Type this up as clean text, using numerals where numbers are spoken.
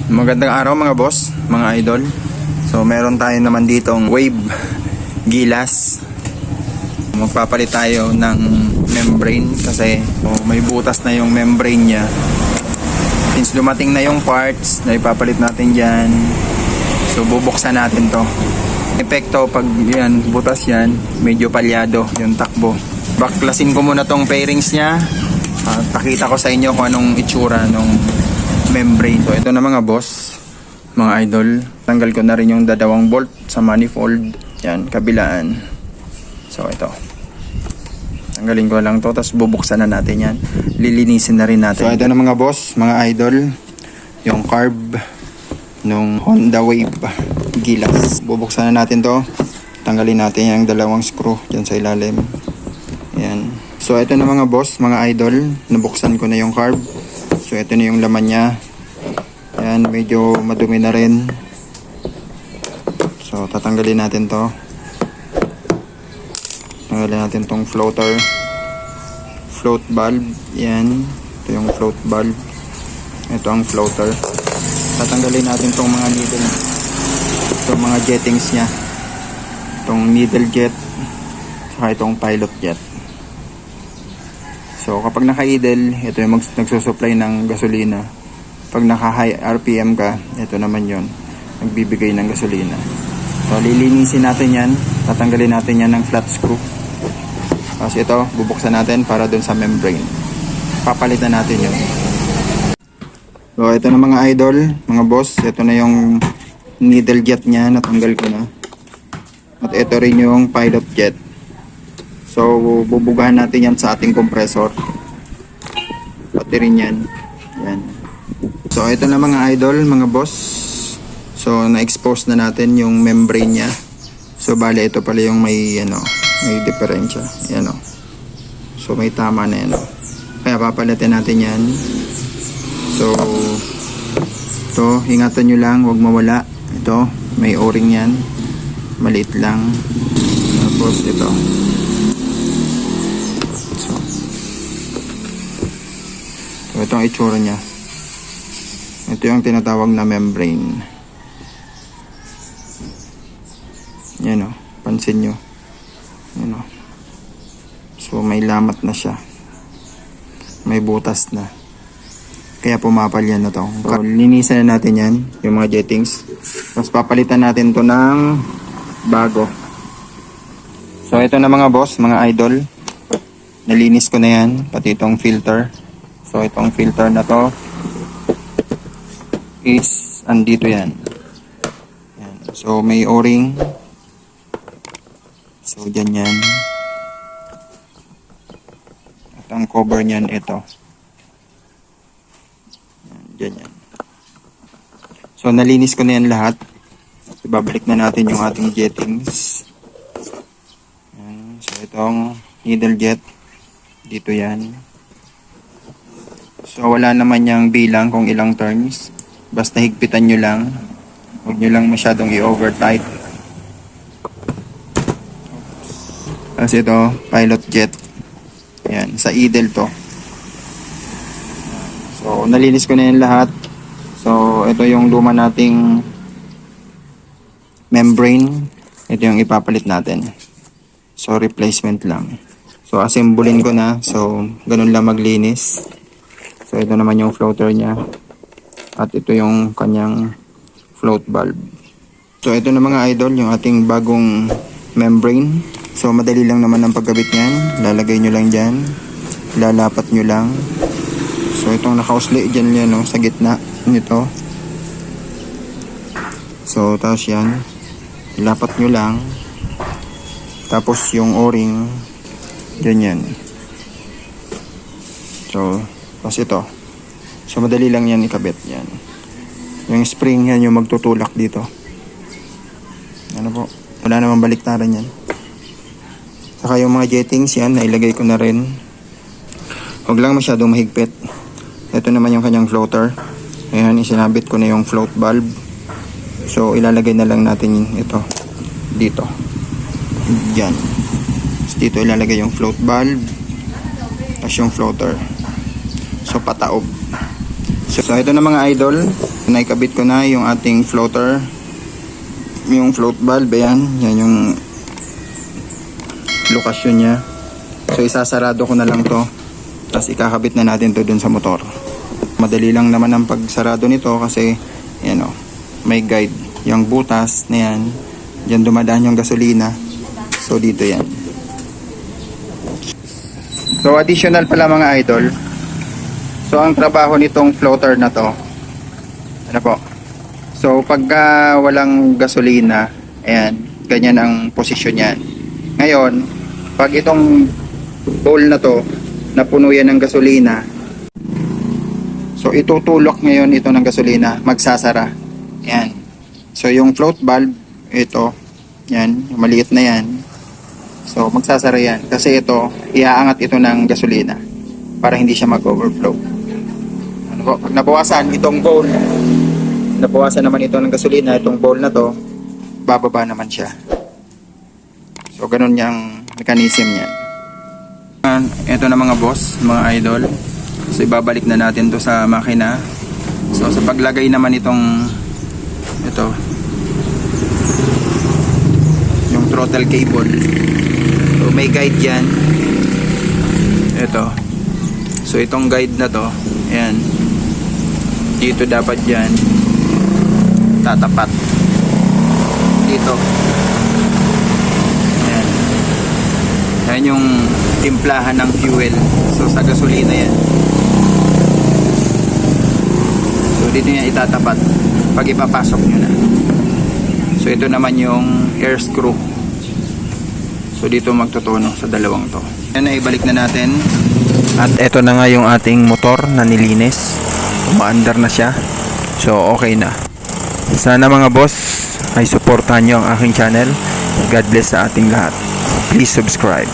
Magandang araw mga boss, mga idol. So meron tayo naman ditong wave gilas. Magpapalit tayo ng membrane kasi may butas na yung membrane niya. Since dumating na yung parts na ipapalit natin dyan, so bubuksan natin to. Epekto pag yan, butas yan, medyo palyado yung takbo. Baklasin ko muna tong fairings niya. Pakita ko sa inyo kung anong itsura nung membrane. So ito na mga boss, mga idol, tanggal ko na rin yung dadawang bolt sa manifold. Yan, kabilaan. So ito, tanggalin ko lang to, tapos bubuksan na natin yan. Lilinisin na rin natin. So ito na mga boss, mga idol, yung carb nung Honda Wave gilas. Bubuksan na natin to. Tanggalin natin yung dalawang screw dyan sa ilalim. Yan. So ito na mga boss, mga idol, nabuksan ko na yung carb. So ito na yung laman niya. Yan, medyo madumi na rin. So tatanggalin natin to. Tanggalin natin tong float valve. Yan, ito yung float valve. Ito ang floater. Tatanggalin natin tong mga needle, itong mga jettings nya, itong needle jet saka itong pilot jet. So kapag naka-idle, ito yung nagsusupply ng gasolina. Pag naka-high RPM ka, ito naman yon, nagbibigay ng gasolina. So lilinisin natin yan, tatanggalin natin yan ng flat screw. Tapos ito, bubuksan natin para dun sa membrane. Papalitan natin yun. So ito na mga idol, mga boss, ito na yung needle jet nya, natanggal ko na. At ito rin yung pilot jet. So bubugahan natin yan sa ating compressor. Pati rin yan. Yan. So ito na mga idol, mga boss. So na-expose na natin yung membrane nya. So bali ito pala yung may may diferensya. Yan o. So may tama na yan o. Kaya papalitan natin yan. So ito, ingatan nyo lang, huwag mawala. Ito, may o-ring yan, maliit lang. Tapos ito, so ito ang itsura nya. Ito yung tinatawag na membrane. Yan o, pansin nyo. Yan o. So may lamat na siya, may butas na, kaya pumapal yan na to. So, linisan na natin yan, yung mga jettings. Tapos papalitan natin to ng bago. So ito na mga boss, mga idol, nalinis ko na yan, pati itong filter. So itong filter na to is andito yan. Yan. So may o-ring. So dyan yan. At ang cover nyan ito. Yan. So nalinis ko na yan lahat. Ibabalik na natin yung ating jettings. Yan. So itong needle jet, dito yan. So wala naman yung bilang kung ilang turns. Basta higpitan nyo lang. Huwag nyo lang masyadong i-over tight. Kasi ito, pilot jet. Yan, sa idle to. So nalinis ko na yan lahat. So ito yung luma nating membrane. Ito yung ipapalit natin. So replacement lang. So assemblein ko na. So ganun lang maglinis. So ito naman yung floater nya. At ito yung kanyang float valve. So ito na mga idol, yung ating bagong membrane. So madali lang naman ang pagkabit niyan. Lalagay nyo lang dyan. Lalapat nyo lang. So itong nakausli dyan yan, no, sa gitna nito. So tapos yan, ilapat nyo lang. Tapos yung o-ring dyan yan. So tapos ito. So madali lang yan ikabit. Yan. Yung spring yan yung magtutulak dito. Ano po, wala namang baliktaran yan. Saka yung mga jettings yan, nailagay ko na rin. Huwag lang masyadong mahigpit. Ito naman yung kanyang floater. Ayan, isinabit ko na yung float valve. So ilalagay na lang natin ito dito. Diyan. Dito ilalagay yung float valve. Tapos yung floater. So pataob. So So ito na mga idol, naikabit ko na yung ating floater, yung float valve. Yan yung lokasyon niya. So isasarado ko na lang to, tapos ikakabit na natin to dun sa motor. Madali lang naman ang pagsarado nito kasi yan o, may guide. Yung butas na yan, dyan dumadaan yung gasolina. So dito yan. So additional pala mga idol, so ang trabaho nitong floater na to, ano po, so pagka walang gasolina, ayan, ganyan ang posisyon yan. Ngayon, pag itong bowl na to napuno yan ng gasolina, so itutulok ngayon ito ng gasolina, magsasara. Ayan. So yung float valve, ito, yan, maliit na yan. So magsasara yan kasi ito, iaangat ito ng gasolina para hindi siya mag-overflow. Ano po? Pag nabawasan itong bowl, nabawasan naman ito ng gasolina, itong bowl na to, bababa naman siya. So ganun yung mechanism niyan. Ito na mga boss, mga idol. So ibabalik na natin to sa makina. So sa paglagay naman itong ito, yung throttle cable, so may guide yan. Ito, so itong guide na to, ayan, dito dapat yan tatapat dito. Ayan, ayan yung timplahan ng fuel. So sa gasolina yan, so dito yan itatapat pag ipapasok nyo na. So ito naman yung air screw, so dito magtutuno sa dalawang to. Yan na, ibalik na natin. At ito na nga yung ating motor na nilinis, umaandar na siya, so okay na. Sana mga boss ay suportahan nyo ang aking channel. God bless sa ating lahat. Please subscribe.